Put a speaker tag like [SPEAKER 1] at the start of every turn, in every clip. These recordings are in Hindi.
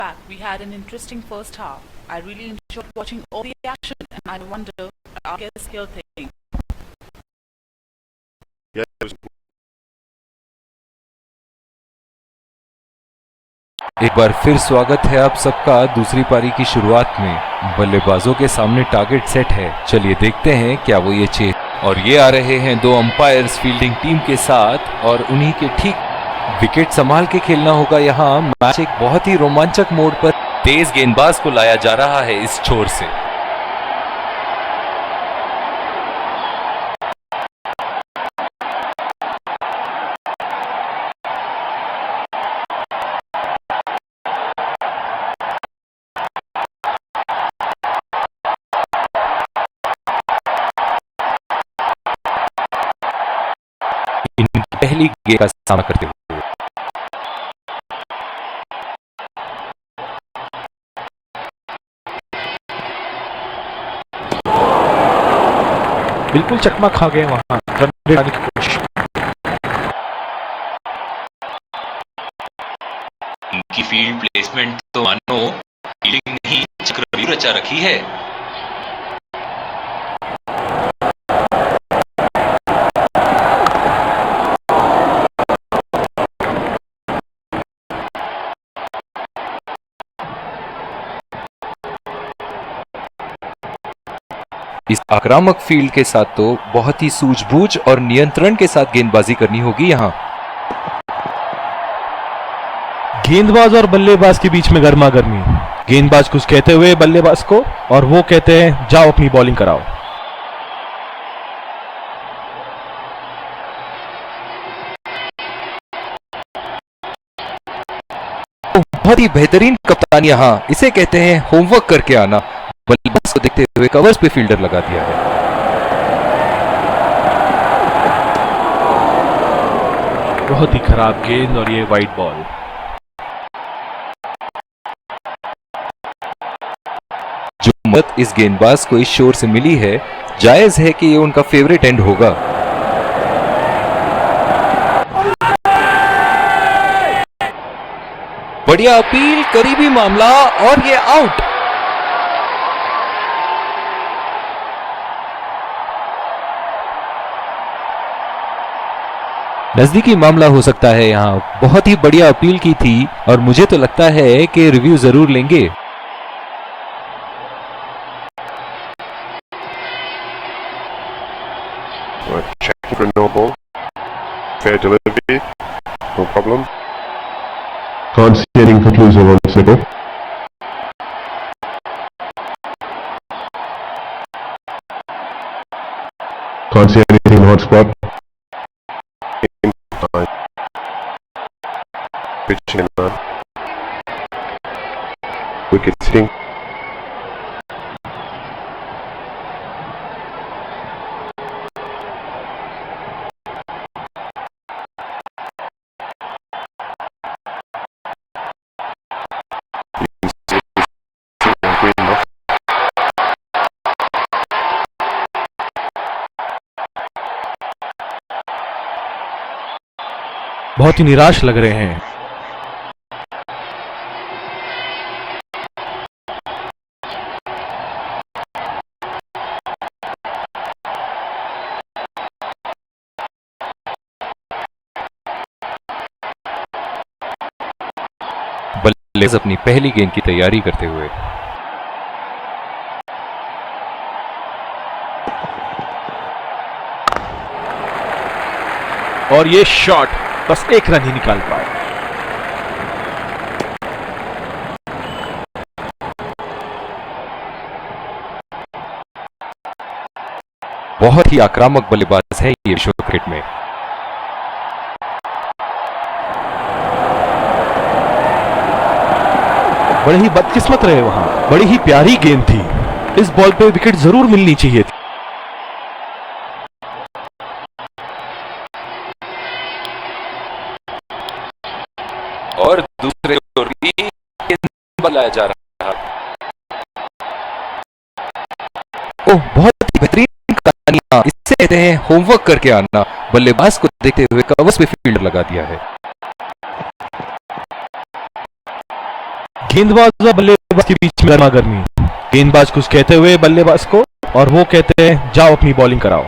[SPEAKER 1] back. We had an interesting first half. I really enjoyed watching all the action, and I wonder what our guests here think.
[SPEAKER 2] Yeah, it was
[SPEAKER 3] एक बार फिर स्वागत है आप सबका दूसरी पारी की शुरुआत में। बल्लेबाजों के सामने टारगेट सेट है। चलिए देखते हैं क्या वो ये चेज। और ये आ रहे हैं दो अंपायर्स फील्डिंग टीम के साथ और उन्हीं के ठीक विकेट संभाल के खेलना होगा। यहाँ मैच एक बहुत ही रोमांचक मोड़ पर तेज गेंदबाज को लाया जा रहा है इस छोर से। पहली गेंद का सामना करते हुए
[SPEAKER 4] बिल्कुल चकमा खा गए वहां रन बनाने की कोशिश।
[SPEAKER 3] इनकी फील्ड प्लेसमेंट तो मानो फील्डिंग नहीं चक्रव्यूह रचा रखी है। इस आक्रामक फील्ड के साथ तो बहुत ही सूझबूझ और नियंत्रण के साथ गेंदबाजी करनी होगी यहाँ।
[SPEAKER 4] गेंदबाज और बल्लेबाज के बीच में गर्मा गर्मी। गेंदबाज कुछ कहते हुए बल्लेबाज को और वो कहते हैं जाओ अपनी बॉलिंग कराओ।
[SPEAKER 3] बहुत ही बेहतरीन कप्तान यहाँ, इसे कहते हैं होमवर्क करके आना। बल्लेबाज को देखते हुए कवर्स पे फील्डर लगा दिया है।
[SPEAKER 4] बहुत ही खराब गेंद और ये वाइड बॉल।
[SPEAKER 3] जो मत इस गेंदबाज को इस शोर से मिली है, जायज है कि ये उनका फेवरेट एंड होगा। बढ़िया अपील, करीबी मामला और ये आउट। नजदीकी मामला हो सकता है यहाँ। बहुत ही बढ़िया अपील की थी और मुझे तो लगता है कि रिव्यू जरूर लेंगे।
[SPEAKER 2] checking for no ball. Fair delivery, no problem.
[SPEAKER 5] Can't see anything for clues on this level. Can't see anything in hot spot.
[SPEAKER 2] Pitching in man. Wicket sitting.
[SPEAKER 4] बहुत ही निराश लग रहे हैं।
[SPEAKER 3] बल्लेबाज अपनी पहली गेंद की तैयारी करते हुए
[SPEAKER 4] और ये शॉट बस एक रन ही निकाल पाए।
[SPEAKER 3] बहुत ही आक्रामक बल्लेबाज है ये विश्व क्रिकेट में।
[SPEAKER 4] बड़े ही बदकिस्मत रहे वहां। बड़ी ही प्यारी गेंद थी। इस बॉल पे विकेट जरूर मिलनी चाहिए थी।
[SPEAKER 3] और दूसरे ओर भी बनाया जा रहा है। ओह, बहुत ही बेहतरीन कहानियां। इससे कहते हैं होमवर्क करके आना। बल्लेबाज को देखते हुए कवर्स पे फील्डर लगा दिया है।
[SPEAKER 4] गेंदबाज और बल्लेबाज के बीच में गर्मा गर्मी। गेंदबाज कुछ कहते हुए बल्लेबाज को, और वो कहते हैं जाओ अपनी बॉलिंग कराओ।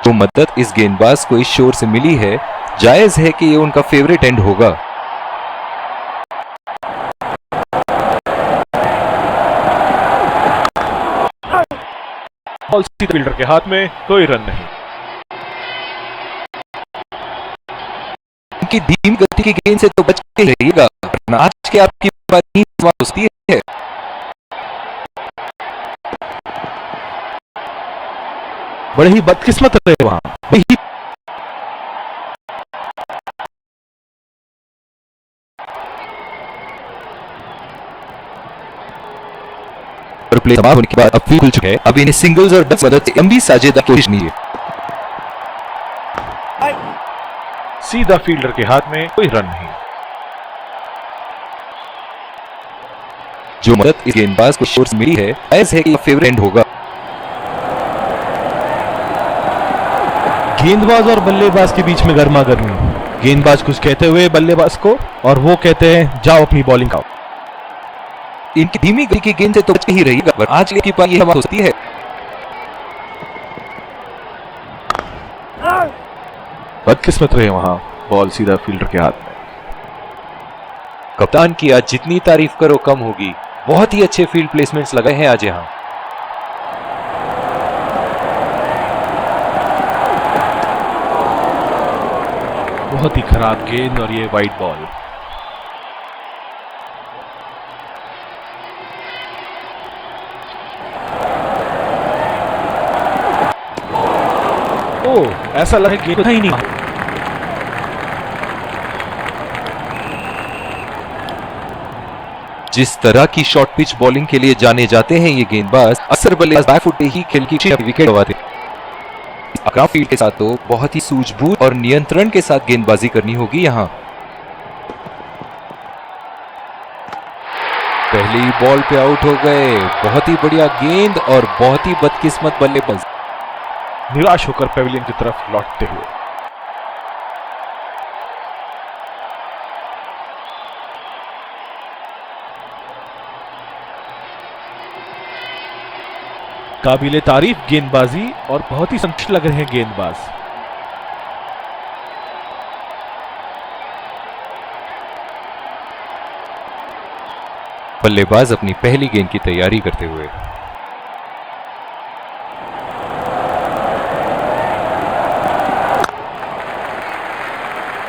[SPEAKER 3] तो मदद इस गेंदबाज को इस शोर से मिली है, जायज है कि ये उनका फेवरेट एंड होगा।
[SPEAKER 4] बॉल सीधे फील्डर के हाथ में, कोई रन नहीं।
[SPEAKER 3] उनकी धीमी गति की गेंद से तो बच के रहिएगा, वरना आज के आपकी पारी दोस्ती है।
[SPEAKER 4] बड़े ही बदकिस्मत रहे वहां।
[SPEAKER 3] प्ले समाप्त होने के बाद अब फील्ड खुल चुका है। अब इन्हें सिंगल्स और डबल्स मदद से लंबी साझेदारी कोशिश नहीं है।
[SPEAKER 4] सीधा फील्डर के हाथ में, कोई रन नहीं।
[SPEAKER 3] जो मदद इस गेंदबाज को शोर से मिली है, ऐसा है कि फेवरेट एंड होगा।
[SPEAKER 4] गेंदबाज और बल्लेबाज के बीच में गर्मा गर्मी। गेंदबाज कुछ कहते हुए बल्लेबाज को, और वो कहते हैं जाओ अपनी बॉलिंग कराओ।
[SPEAKER 3] इनकी धीमी गति की गेंद से तो बच के ही रहिएगा, पर आज की पारी हवा होती है।
[SPEAKER 4] बदकिस्मत रहे वहां, बॉल सीधा फील्डर के हाथ में।
[SPEAKER 3] कप्तान की आज जितनी तारीफ करो कम होगी। बहुत ही अच्छे फील्ड प्लेसमेंट्स लगे हैं आज यहाँ।
[SPEAKER 4] बहुत ही खराब गेंद और ये वाइड बॉल। ऐसा लगे गेंद ही नहीं।
[SPEAKER 3] जिस तरह की शॉर्ट पिच बॉलिंग के लिए जाने जाते हैं ये गेंदबाज, अक्सर बल्लेबाज बैक फुट ही खेल की विकेट गंवाते हैं। फील्ड के साथ तो बहुत ही सूझबूझ और नियंत्रण के साथ गेंदबाजी करनी होगी यहाँ। पहली बॉल पे आउट हो गए। बहुत ही बढ़िया गेंद और बहुत ही बदकिस्मत बल्लेबाज।
[SPEAKER 4] निराश होकर पेविलियन की तरफ लौटते हुए। काबिले तारीफ गेंदबाजी और बहुत ही संतुष्ट लग रहे हैं गेंदबाज।
[SPEAKER 3] बल्लेबाज अपनी पहली गेंद की तैयारी करते हुए।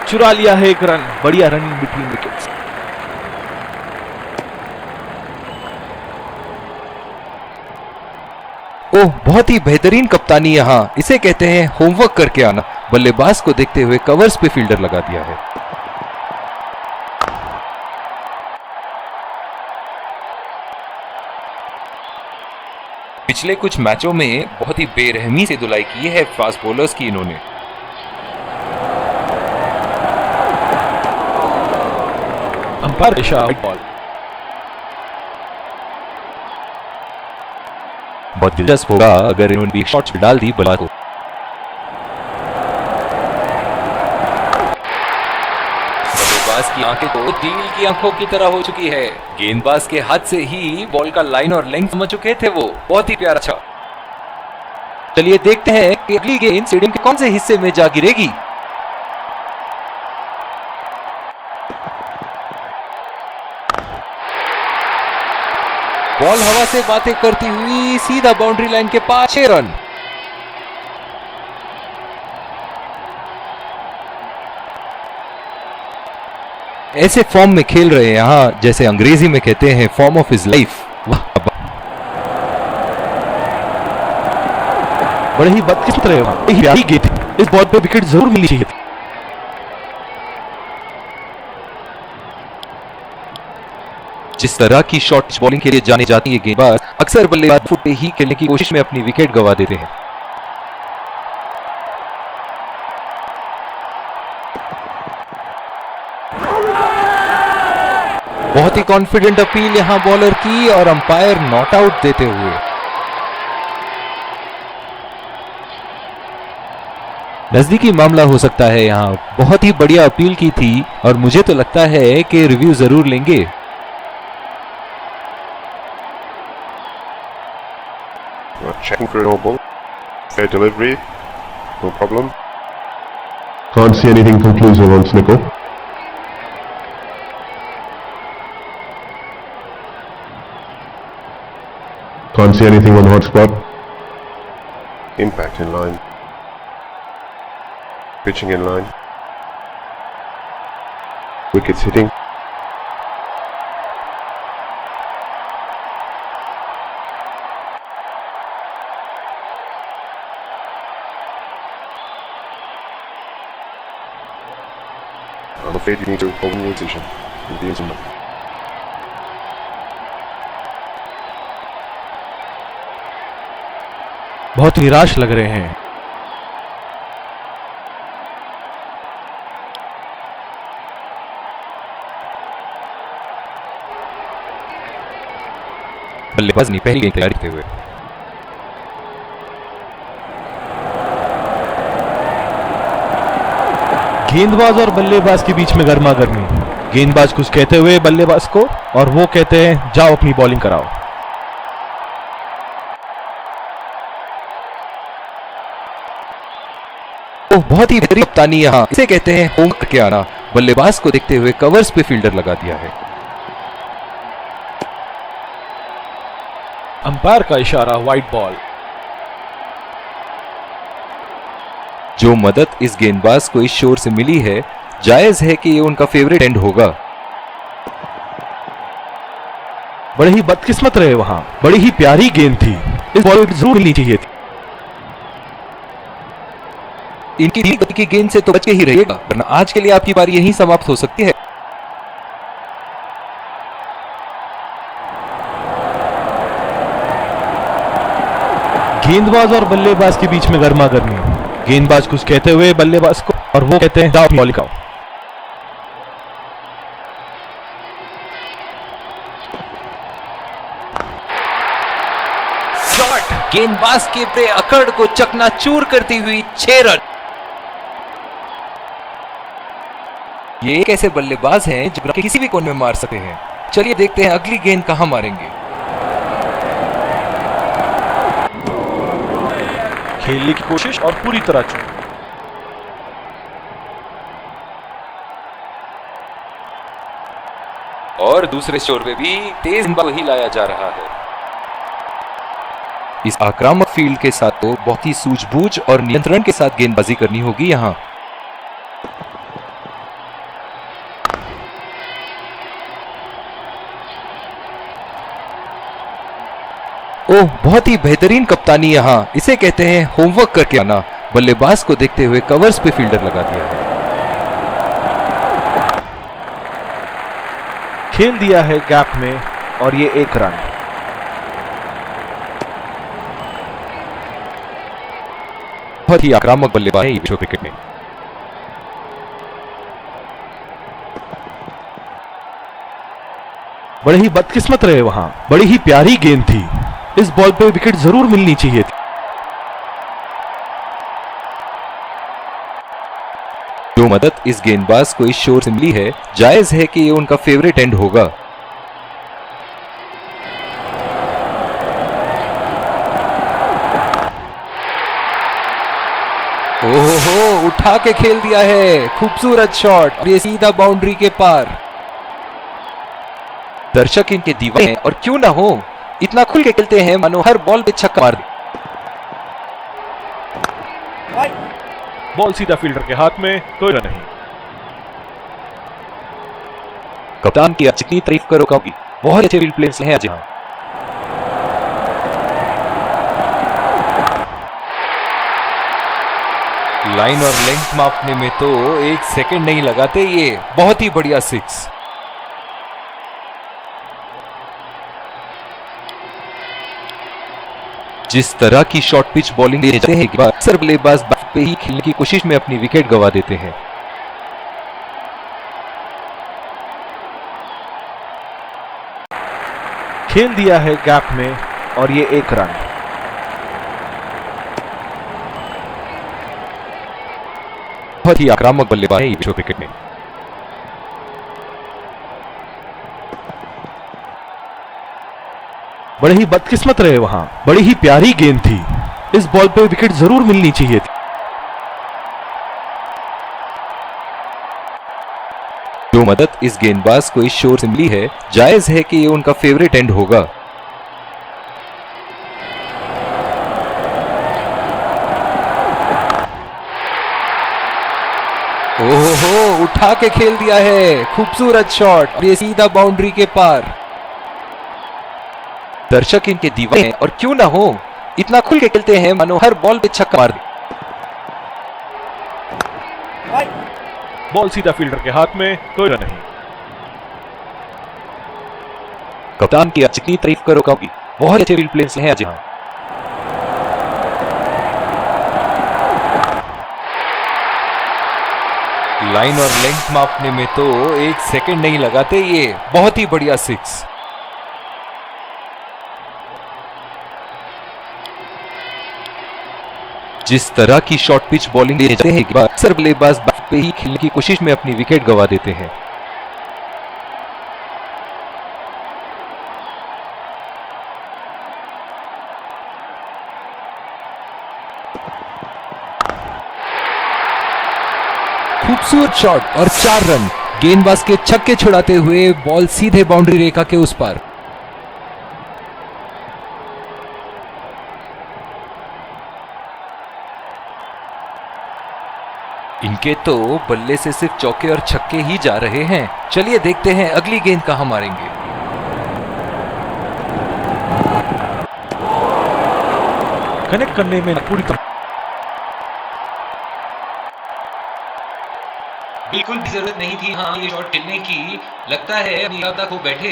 [SPEAKER 4] चुरा लिया है एक रन। बढ़िया रनिंग बिटवीन विकेट्स।
[SPEAKER 3] ओह, बहुत ही बेहतरीन कप्तानी यहाँ। इसे कहते हैं होमवर्क करके आना। बल्लेबाज को देखते हुए कवर्स पे फील्डर लगा दिया है। पिछले कुछ मैचों में बहुत ही बेरहमी से धुलाई की है फास्ट बॉलर्स की इन्होंने।
[SPEAKER 4] Umpire ball.
[SPEAKER 3] बहुत दिलचस्प होगा अगर इन्होंने भी शॉट्स डाल दी बल्ला को। बल्लेबाज की आंखें तो दिल की आंखों की तरह हो चुकी है। गेंदबाज के हाथ से ही बॉल का लाइन और लेंथ समझ चुके थे वो। बहुत ही प्यारा था। चलिए देखते हैं कि अगली गेंद स्टेडियम के कौन से हिस्से में जा गिरेगी। बॉल हवा से बातें करती हुई सीधा बाउंड्री लाइन के पास। 6 रन। ऐसे फॉर्म में खेल रहे हैं यहाँ, जैसे अंग्रेजी में कहते हैं फॉर्म ऑफ हिज लाइफ।
[SPEAKER 4] बड़े ही बदकिस्मत रहे वहां। इस बॉल पे विकेट जरूर मिलनी चाहिए थी।
[SPEAKER 3] जिस तरह की शॉर्ट बॉलिंग के लिए जाने जाती है गेंदबाज, अक्सर बल्लेबाज फुट पे ही खेलने की कोशिश में अपनी विकेट गंवा देते हैं। बहुत ही कॉन्फिडेंट अपील यहां बॉलर की और अंपायर नॉट आउट देते हुए। नजदीकी मामला हो सकता है यहाँ। बहुत ही बढ़िया अपील की थी और मुझे तो लगता है कि रिव्यू जरूर लेंगे।
[SPEAKER 2] Checking for a no ball. Fair delivery. No problem.
[SPEAKER 5] Can't see anything conclusive on Snickle. Can't see anything on hot spot.
[SPEAKER 2] Impact in line. Pitching in line. Wickets hitting. I'm afraid you need to open your decision. With the instrument.
[SPEAKER 4] बहुत निराश लग रहे हैं।
[SPEAKER 3] बल्लेबाज ने पहली गेंद तैयार करते हुए
[SPEAKER 4] गेंदबाज और बल्लेबाज के बीच में गर्मा गर्मी। गेंदबाज कुछ कहते हुए बल्लेबाज को और वो कहते हैं जाओ अपनी बॉलिंग कराओ।
[SPEAKER 3] ओह, बहुत ही बेहतरीन कप्तानी यहाँ। इसे कहते हैं होम करके आना। बल्लेबाज को देखते हुए कवर्स पे फील्डर लगा दिया है।
[SPEAKER 4] अंपायर का इशारा, वाइड बॉल।
[SPEAKER 3] जो मदद इस गेंदबाज को इस शोर से मिली है, जायज है कि ये उनका फेवरेट एंड होगा।
[SPEAKER 4] बड़े ही बदकिस्मत रहे वहां। बड़ी ही प्यारी गेंद थी। इस बॉल जरूर मिलनी चाहिए थी।
[SPEAKER 3] इनकी धीमी गति की गेंद से तो बच के ही रहेगा, वरना आज के लिए आपकी पारी यहीं समाप्त हो सकती है।
[SPEAKER 4] गेंदबाज और बल्लेबाज के बीच में गर्मा गर्मी। गेंदबाज कुछ कहते हुए बल्लेबाज को और वो कहते हैं जाओ अपनी बॉलिंग कराओ।
[SPEAKER 3] शॉट गेंदबाज के पे अकड़ को चकनाचूर करती हुई 6 रन। ये एक ऐसे बल्लेबाज हैं जो ग्राउंड के किसी भी कोने में मार सकते हैं। चलिए देखते हैं अगली गेंद कहां मारेंगे।
[SPEAKER 4] खेलने की कोशिश और पूरी तरह चूक।
[SPEAKER 3] और दूसरे शोर पे भी तेज गेंदबाजी ही लाया जा रहा है। इस आक्रामक फील्ड के साथ तो बहुत ही सूझबूझ और नियंत्रण के साथ गेंदबाजी करनी होगी यहाँ। ओह, बहुत ही बेहतरीन कप्तानी यहाँ। इसे कहते हैं होमवर्क करके आना। बल्लेबाज को देखते हुए कवर्स पे फील्डर लगा दिया है।
[SPEAKER 4] खेल दिया है गैप में और ये 1 रन।
[SPEAKER 3] बहुत ही आक्रामक बल्लेबाज है ये विश्व क्रिकेट में।
[SPEAKER 4] बड़े ही बदकिस्मत रहे वहां। बड़ी ही प्यारी गेंद थी। इस बॉल पे विकेट जरूर मिलनी चाहिए थी।
[SPEAKER 3] जो मदद इस गेंदबाज को इस शोर से मिली है, जायज है कि ये उनका फेवरेट एंड होगा। ओहो, उठा के खेल दिया है। खूबसूरत शॉट और ये सीधा बाउंड्री के पार। दर्शक इनके दीवाने हैं और क्यों ना हो, इतना खुल के खेलते हैं मानो हर बॉल पे छक्का मार दे।
[SPEAKER 4] बॉल सीधा फील्डर के हाथ में, कोई रन नहीं।
[SPEAKER 3] कप्तान की जितनी तारीफ करो कभी। बहुत अच्छे फील्ड प्लेयर्स हैं आज यहाँ। लाइन और लेंथ मापने में तो 1 सेकंड नहीं लगाते ये। बहुत ही बढ़िया 6। जिस तरह की शॉर्ट पिच बॉलिंग दे जाते हैं कि अक्सर बल्लेबाज बैट पे ही खेलने की कोशिश में अपनी विकेट गंवा देते हैं।
[SPEAKER 4] खेल दिया है गैप में और ये 1 रन।
[SPEAKER 3] बहुत ही आक्रामक बल्लेबाज है ये विश्व क्रिकेट में।
[SPEAKER 4] बड़े ही बदकिस्मत रहे वहां, बड़ी ही प्यारी गेंद थी, इस बॉल पे विकेट जरूर मिलनी चाहिए थी।
[SPEAKER 3] जो मदद इस गेंदबाज को इस शोर से मिली है, जायज है कि ये उनका फेवरेट एंड होगा। ओहो, उठा के खेल दिया है, खूबसूरत शॉट और ये सीधा बाउंड्री के पार। दर्शक इनके दीवाने हैं और क्यों ना हो, इतना खुल के खेलते हैं मानो हर बॉल पे छक्का मार दे।
[SPEAKER 4] बॉल सीधा फील्डर के हाथ में, कोई रन नहीं।
[SPEAKER 3] कप्तान की जितनी तारीफ करो कम, बहुत अच्छे फील्ड प्लेस हैं आज यहाँ। लाइन और लेंथ मापने में तो 1 सेकंड नहीं लगाते, ये बहुत ही बढ़िया 6। जिस तरह की शॉर्ट पिच बॉलिंग ले जाते हैं, अक्सर बल्लेबाज बैट पे ही खेलने की कोशिश में अपनी विकेट गंवा देते हैं। खूबसूरत शॉट और 4 रन, गेंदबाज के छक्के छुड़ाते हुए बॉल सीधे बाउंड्री रेखा के उस पार। इनके तो बल्ले से सिर्फ चौके और छक्के ही जा रहे हैं। चलिए देखते हैं अगली गेंद कहां मारेंगे।
[SPEAKER 4] कनेक्ट करने में पूरी
[SPEAKER 3] बिल्कुल भी जरूरत नहीं थी हाँ ये शॉट खेलने की, लगता है अपनी इरादा को बैठे।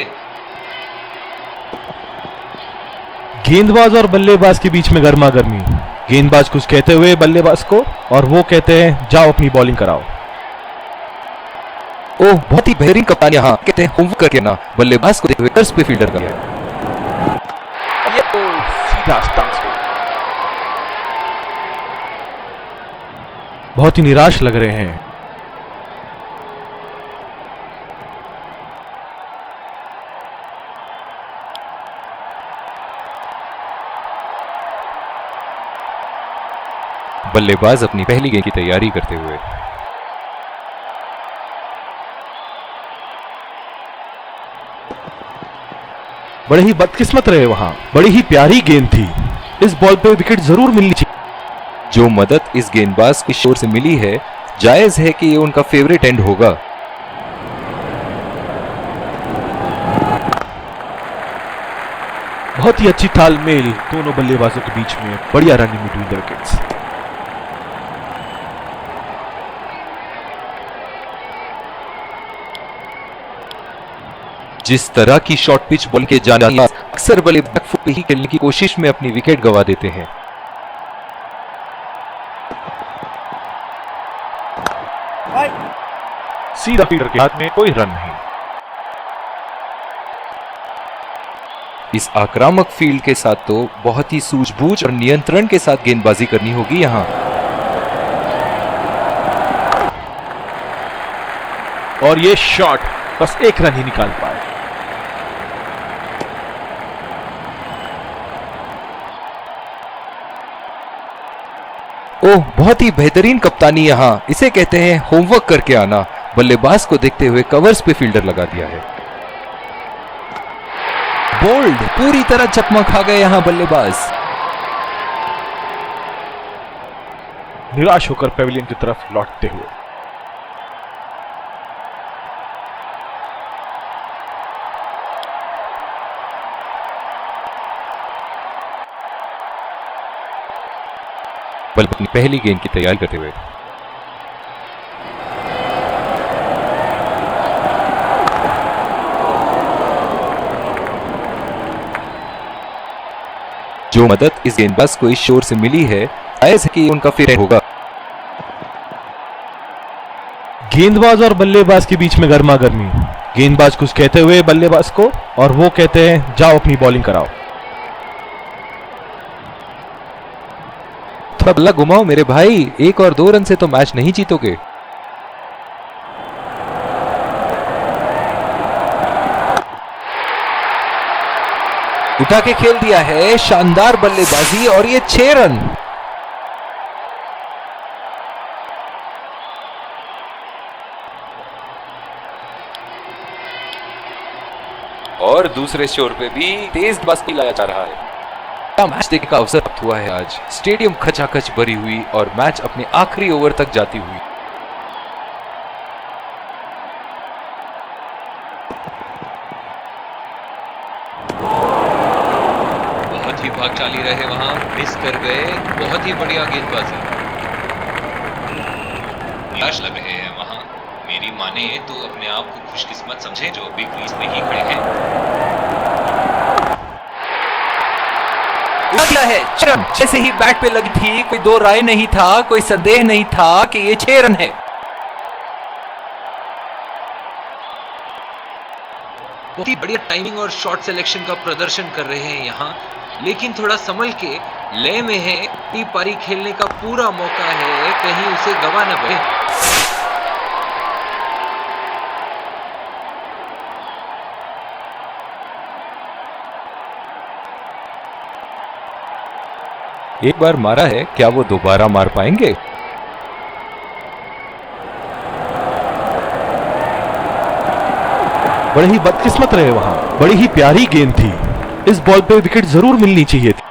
[SPEAKER 4] गेंदबाज और बल्लेबाज के बीच में गर्मा गर्मी, गेंदबाज कुछ कहते हुए बल्लेबाज को और वो कहते हैं जाओ अपनी बॉलिंग कराओ।
[SPEAKER 3] ओह, बहुत ही बेहतरीन कप्तान यहाँ कहते हैं होमवर्क करके ना, बल्लेबाज को देखते हुए कर्ज पे फील्डर का
[SPEAKER 4] ये तो सीधा स्टांस पे। बहुत ही निराश लग रहे हैं।
[SPEAKER 3] बल्लेबाज अपनी पहली गेंद की तैयारी करते हुए।
[SPEAKER 4] बड़े ही बदकिस्मत रहे वहां, बड़ी ही प्यारी गेंद थी, इस बॉल पे विकेट जरूर मिलनी चाहिए।
[SPEAKER 3] जो मदद इस गेंदबाज की शोर से मिली है, जायज है कि ये उनका फेवरेट एंड होगा।
[SPEAKER 4] बहुत ही अच्छी तालमेल दोनों बल्लेबाजों के बीच में, बढ़िया रनिंग बिटवीन द विकेट्स।
[SPEAKER 3] जिस तरह की शॉर्ट पिच बॉल के जाने अक्सर बल्लेबाज बैकफुट पे ही खेलने की कोशिश में अपनी विकेट गंवा देते हैं।
[SPEAKER 4] सीधा फील्डर के हाथ में, कोई रन नहीं।
[SPEAKER 3] इस आक्रामक फील्ड के साथ तो बहुत ही सूझबूझ और नियंत्रण के साथ गेंदबाजी करनी होगी यहां।
[SPEAKER 4] और ये शॉट बस 1 रन ही निकाल पाए।
[SPEAKER 3] ओह, बहुत ही बेहतरीन कप्तानी यहाँ, इसे कहते हैं होमवर्क करके आना। बल्लेबाज को देखते हुए कवर्स पे फील्डर लगा दिया है। बोल्ड, पूरी तरह चकमा खा गए यहां बल्लेबाज।
[SPEAKER 4] निराश होकर पेविलियन की तरफ लौटते हुए।
[SPEAKER 3] बल्लेबाज अपनी पहली गेंद की तैयारी करते हुए। जो मदद इस गेंदबाज को इस शोर से मिली है, जायज है कि उनका फेवरेट होगा।
[SPEAKER 4] गेंदबाज और बल्लेबाज के बीच में गर्मा गर्मी, गेंदबाज कुछ कहते हुए बल्लेबाज को और वो कहते हैं जाओ अपनी बॉलिंग कराओ।
[SPEAKER 3] थोड़ा बल्ला घुमाओ मेरे भाई, 1 और 2 रन से तो मैच नहीं जीतोगे। उठा के खेल दिया है, शानदार बल्लेबाजी और ये 6 रन। और दूसरे शोर पे भी तेज बस्ती लाया जा रहा है। मैच देखने का अवसर प्राप्त हुआ है आज। स्टेडियम खचाखच भरी हुई और मैच अपने आखिरी ओवर तक जाती हुई। बहुत ही भाग्यशाली रहे, वहां मिस कर गए। बहुत ही बढ़िया गेंदबाजी। निराश लग रहे हैं वहां। मेरी माने तो अपने आप को खुशकिस्मत समझे जो अभी क्रीज में ही खड़े हैं। लगता है 6 रन। जैसे ही बैट पे लगी थी, कोई दो राय नहीं था, कोई संदेह नहीं था कि ये 6 रन है। बहुत ही बढ़िया टाइमिंग और शॉट सिलेक्शन का प्रदर्शन कर रहे हैं यहाँ, लेकिन थोड़ा संभल के लय में है। टी पारी खेलने का पूरा मौका है, कहीं उसे गवा न बने। एक बार मारा है, क्या वो दोबारा मार पाएंगे?
[SPEAKER 4] बड़े ही बदकिस्मत रहे वहां। बड़ी ही प्यारी गेंद थी। इस बॉल पे विकेट जरूर मिलनी चाहिए थी।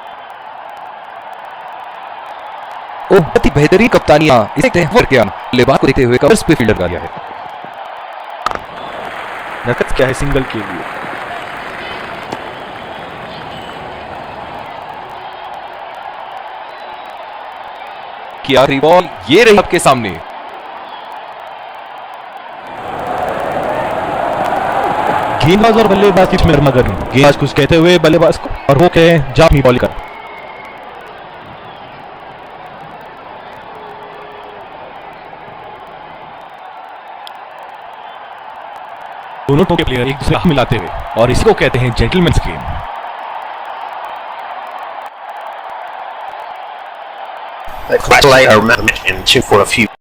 [SPEAKER 3] ओ, बहुत ही बेहतरीन कप्तानियां। इसे बल्लेबाज को देखते हुए कवर्स पे फील्डर लगा दिया है।
[SPEAKER 4] नकद क्या है सिंगल के लिए।
[SPEAKER 3] की आखिरी बॉल ये रही आपके सामने।
[SPEAKER 4] गेंदबाज और बल्लेबाज बीच में गर्मा गर्मी। गेंदबाज कुछ कहते हुए बल्लेबाज को, और वो कहे जा अपनी बॉलिंग कर। दोनों के प्लेयर एक दूसरे को मिलाते हुए, और इसको कहते हैं gentleman's game.
[SPEAKER 6] Let's congratulate our match and cheer for a few.